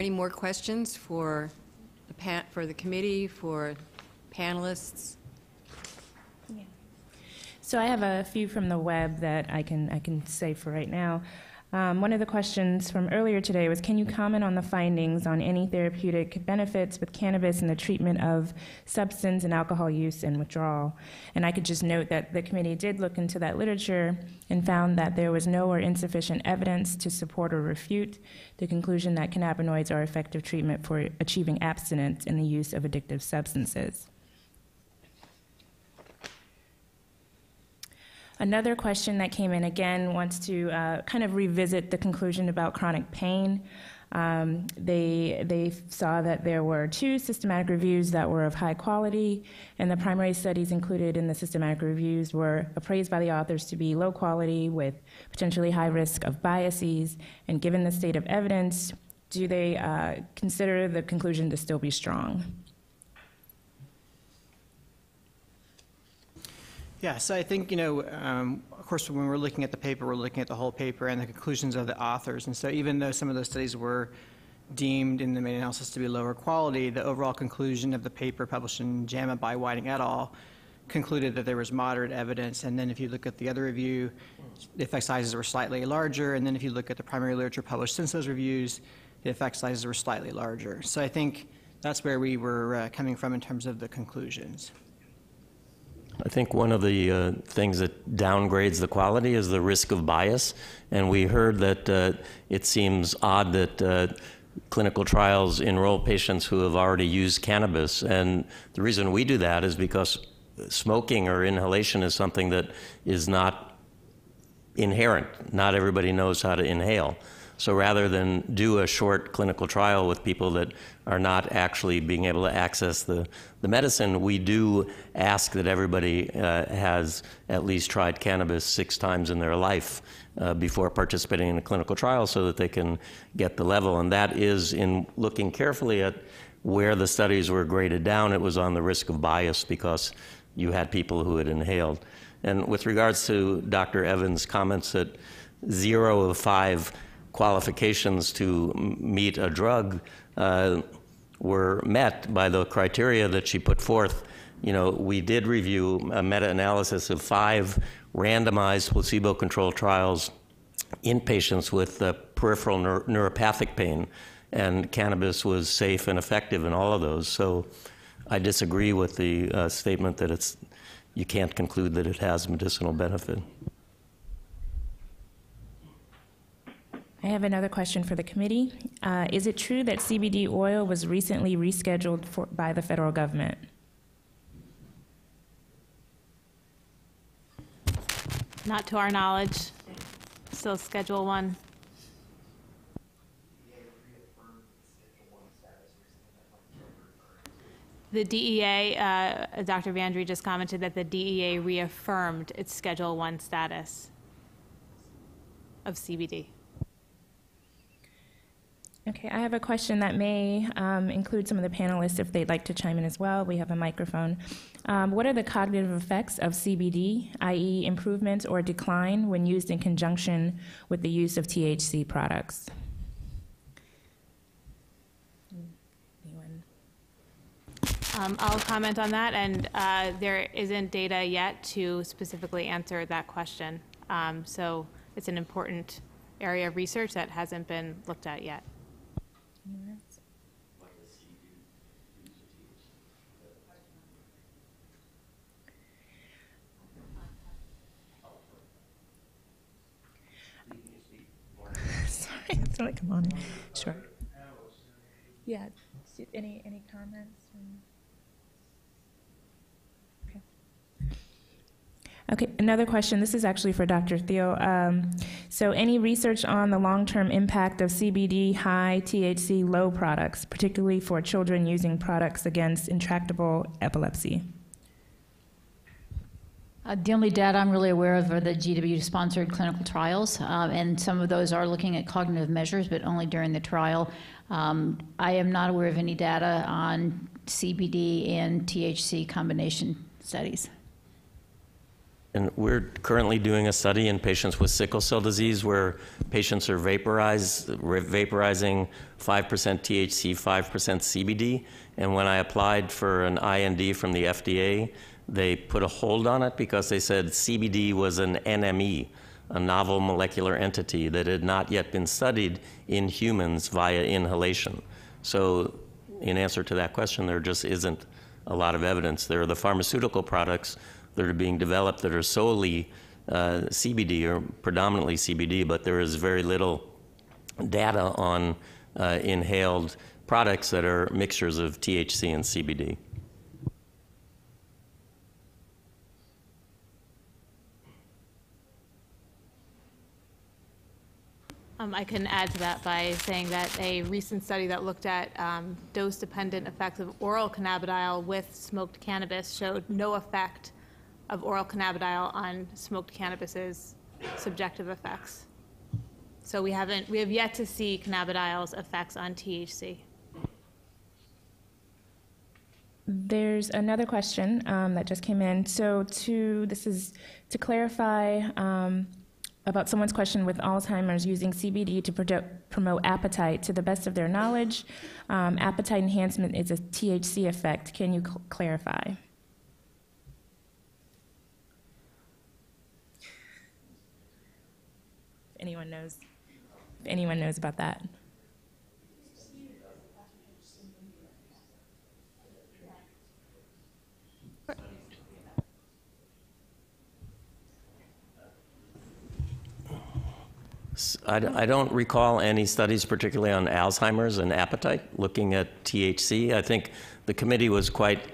Any more questions for the committee, for panelists? Yeah. So I have a few from the web that I can say for right now. One of the questions from earlier today was, can you comment on the findings on any therapeutic benefits with cannabis in the treatment of substance and alcohol use and withdrawal? And I could just note that the committee did look into that literature and found that there was no or insufficient evidence to support or refute the conclusion that cannabinoids are effective treatment for achieving abstinence in the use of addictive substances. Another question that came in again wants to kind of revisit the conclusion about chronic pain. They saw that there were 2 systematic reviews that were of high quality, and the primary studies included in the systematic reviews were appraised by the authors to be low quality with potentially high risk of biases. And given the state of evidence, do they consider the conclusion to still be strong? Yeah, so I think, of course, when we're looking at the paper, we're looking at the whole paper and the conclusions of the authors. And so even though some of those studies were deemed in the main analysis to be lower quality, the overall conclusion of the paper published in JAMA by Whiting et al. Concluded that there was moderate evidence. And then if you look at the other review, the effect sizes were slightly larger. And then if you look at the primary literature published since those reviews, the effect sizes were slightly larger. So I think that's where we were coming from in terms of the conclusions. I think one of the things that downgrades the quality is the risk of bias. And we heard that it seems odd that clinical trials enroll patients who have already used cannabis. And the reason we do that is because smoking or inhalation is something that is not inherent. Not everybody knows how to inhale. So rather than do a short clinical trial with people that are not actually being able to access the medicine, we do ask that everybody has at least tried cannabis 6 times in their life before participating in a clinical trial so that they can get the level. And that is, in looking carefully at where the studies were graded down, it was on the risk of bias because you had people who had inhaled. And with regards to Dr. Evans' comments that 0 of 5 qualifications to meet a drug were met by the criteria that she put forth. We did review a meta-analysis of 5 randomized placebo-controlled trials in patients with peripheral neuropathic pain, and cannabis was safe and effective in all of those. So I disagree with the statement that you can't conclude that it has medicinal benefit. I have another question for the committee. Is it true that CBD oil was recently rescheduled by the federal government? Not to our knowledge. Still Schedule 1. The DEA, Dr. Vandry just commented that the DEA reaffirmed its Schedule 1 status of CBD. Okay, I have a question that may include some of the panelists if they'd like to chime in as well. We have a microphone. What are the cognitive effects of CBD, i.e. improvements or decline when used in conjunction with the use of THC products? I'll comment on that, and there isn't data yet to specifically answer that question. So it's an important area of research that hasn't been looked at yet. Sorry, I feel like I'm on it. Sure. Yeah. Any comments? Okay, another question. This is actually for Dr. Thiel. So any research on the long-term impact of CBD high, THC low products, particularly for children using products against intractable epilepsy? The only data I'm really aware of are the GW-sponsored clinical trials, and some of those are looking at cognitive measures, but only during the trial. I am not aware of any data on CBD and THC combination studies. And we're currently doing a study in patients with sickle cell disease where patients are vaporizing 5% THC, 5% CBD. And when I applied for an IND from the FDA, they put a hold on it because they said CBD was an NME, a novel molecular entity that had not yet been studied in humans via inhalation. So in answer to that question, there just isn't a lot of evidence. There are the pharmaceutical products that are being developed that are solely CBD or predominantly CBD, but there is very little data on inhaled products that are mixtures of THC and CBD. I can add to that by saying that a recent study that looked at dose-dependent effects of oral cannabidiol with smoked cannabis showed no effect of oral cannabidiol on smoked cannabis's subjective effects. So we have yet to see cannabidiol's effects on THC. There's another question that just came in. So this is to clarify about someone's question with Alzheimer's using CBD to promote appetite. To the best of their knowledge, appetite enhancement is a THC effect. Can you clarify? If anyone knows about that. I don't recall any studies, particularly on Alzheimer's and appetite, looking at THC. I think the committee was quite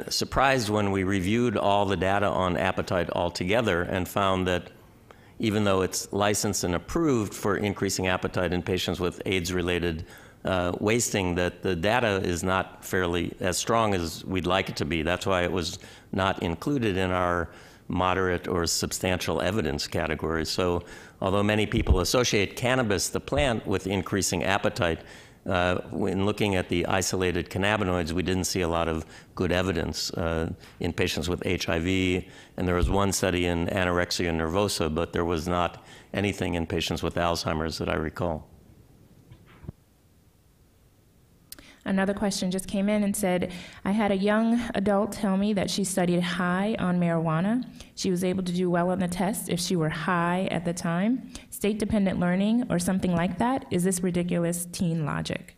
surprised when we reviewed all the data on appetite altogether and found that even though it's licensed and approved for increasing appetite in patients with AIDS-related wasting, that the data is not fairly as strong as we'd like it to be. That's why it was not included in our moderate or substantial evidence category. So although many people associate cannabis, the plant, with increasing appetite, when looking at the isolated cannabinoids, we didn't see a lot of good evidence in patients with HIV. And there was one study in anorexia nervosa, but there was not anything in patients with Alzheimer's that I recall. Another question just came in and said, I had a young adult tell me that she studied high on marijuana. She was able to do well on the test if she were high at the time. State-dependent learning or something like that? Is this ridiculous teen logic?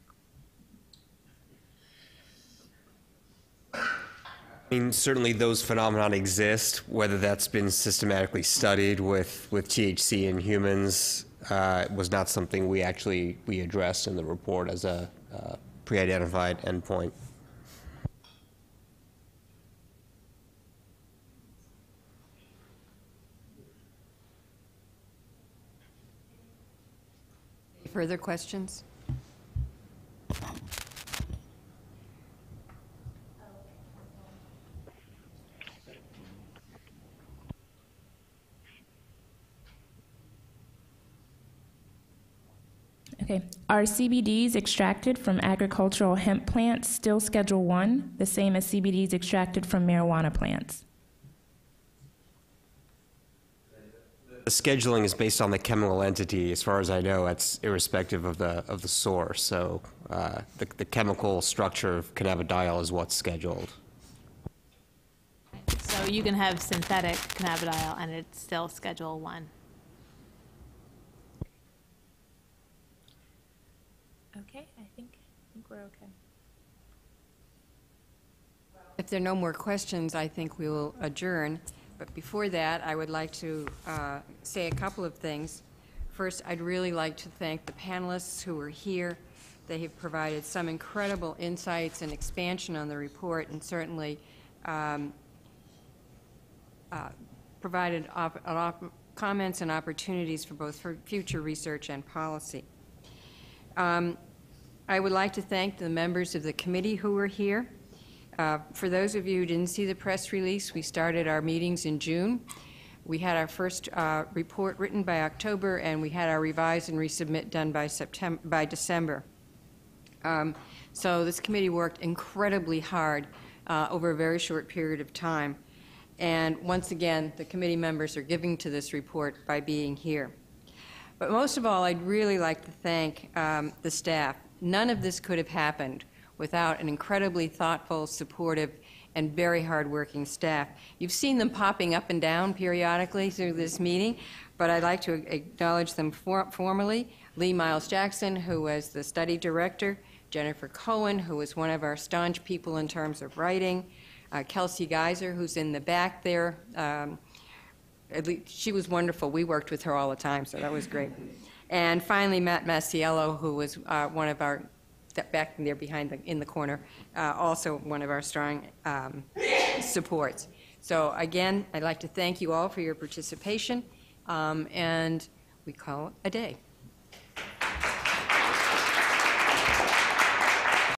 I mean, certainly those phenomena exist. Whether that's been systematically studied with THC in humans was not something we addressed in the report as a pre-identified endpoint. Further questions? Okay. Are CBDs extracted from agricultural hemp plants still Schedule 1, the same as CBDs extracted from marijuana plants? The scheduling is based on the chemical entity. As far as I know, it's irrespective of the source. So the chemical structure of cannabidiol is what's scheduled. So you can have synthetic cannabidiol and it's still Schedule 1. Okay, I think we're okay. If there are no more questions, I think we will adjourn. But before that, I would like to say a couple of things. First, I'd really like to thank the panelists who are here. They have provided some incredible insights and expansion on the report, and certainly provided comments and opportunities for both future research and policy. I would like to thank the members of the committee who were here. For those of you who didn't see the press release, we started our meetings in June. We had our first report written by October, and we had our revise and resubmit done by December. So this committee worked incredibly hard over a very short period of time. And once again, the committee members are giving to this report by being here. But most of all, I'd really like to thank the staff. None of this could have happened without an incredibly thoughtful, supportive, and very hardworking staff. You've seen them popping up and down periodically through this meeting, but I'd like to acknowledge them formally. Lee Miles Jackson, who was the study director, Jennifer Cohen, who was one of our staunch people in terms of writing, Kelsey Geiser, who's in the back there. At least she was wonderful. We worked with her all the time, so that was great. And finally, Matt Masiello, who was one of our, back there behind in the corner, also one of our strong supports. So again, I'd like to thank you all for your participation, and we call it a day.